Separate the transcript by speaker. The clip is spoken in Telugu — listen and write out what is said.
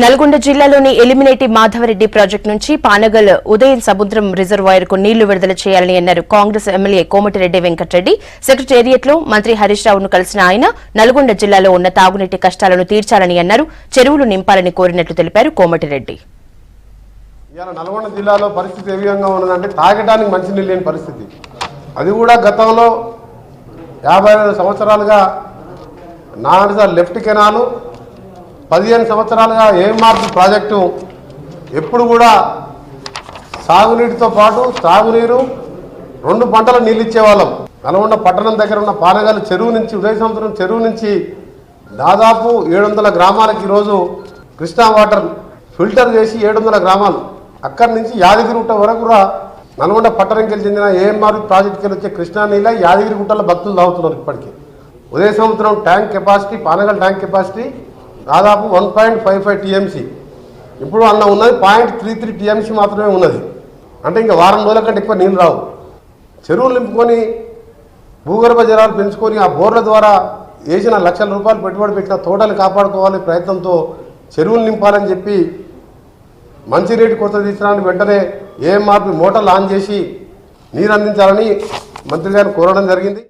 Speaker 1: నల్గొండ జిల్లాలోని ఎలిమినేటి మాధవరెడ్డి ప్రాజెక్టు నుంచి పానగల్ ఉదయం సముద్రం రిజర్వాయర్ కు నీళ్లు విడుదల చేయాలని అన్నారు కాంగ్రెస్ ఎమ్మెల్యే కోమటిరెడ్డి వెంకటరెడ్డి. సెక్రటేరియట్ లో మంత్రి హరీష్ రావును కలిసిన ఆయన నల్గొండ జిల్లాలో ఉన్న తాగునీటి కష్టాలను తీర్చాలని అన్నారు. చెరువులు నింపాలని కోరినట్లు తెలిపారు కోమటిరెడ్డి.
Speaker 2: నల్గొండ జిల్లాలో పరిస్థితి ఏ విధంగా ఉన్నదంటే తాగడానికి మంచినీళ్ళు లేని పరిస్థితి. అది కూడా గతంలో 50 సంవత్సరాలుగా నార్సర్ లెఫ్ట్ కెనాలు 15 సంవత్సరాలుగా ఏఎంఆర్పి ప్రాజెక్టు ఎప్పుడు కూడా సాగునీటితో పాటు తాగునీరు 2 పంటల నీళ్ళు ఇచ్చేవాళ్ళం. నల్గొండ పట్టణం దగ్గర ఉన్న పానగల్ చెరువు నుంచి ఉదయ సముద్రం చెరువు నుంచి దాదాపు 700 గ్రామాలకు ఈరోజు కృష్ణా వాటర్ ఫిల్టర్ చేసి 700 గ్రామాలు అక్కడి నుంచి యాదగిరిగుట్ట వరకు కూడా నల్గొండ పట్టణంకి చెందిన ఏఎంఆర్పి ప్రాజెక్టుకి వచ్చే కృష్ణా నీళ్ళ యాదగిరిగుట్టలో భక్తులు తాగుతున్నారు. ఇప్పటికీ ఉదయ సముద్రం tank capacity Panagal tank capacity దాదాపు 1.55 టీఎంసీ, ఇప్పుడు అన్న ఉన్నది 0.33 టీఎంసీ మాత్రమే ఉన్నది. అంటే ఇంకా వారం రోజుల కంటే ఎక్కువ నీళ్ళు రావు. చెరువులు నింపుకొని భూగర్భ జలాలు పెంచుకొని ఆ బోర్ల ద్వారా వేసిన లక్షల రూపాయలు పెట్టుబడి పెట్టిన తోటలు కాపాడుకోవాలి ప్రయత్నంతో చెరువులు నింపాలని చెప్పి మంచినీటి కొరత తీర్చడానికి వెంటనే ఏఎంఆర్పి మోటార్లు ఆన్ చేసి నీరు అందించాలని మంత్రి గారిని కోరడం జరిగింది.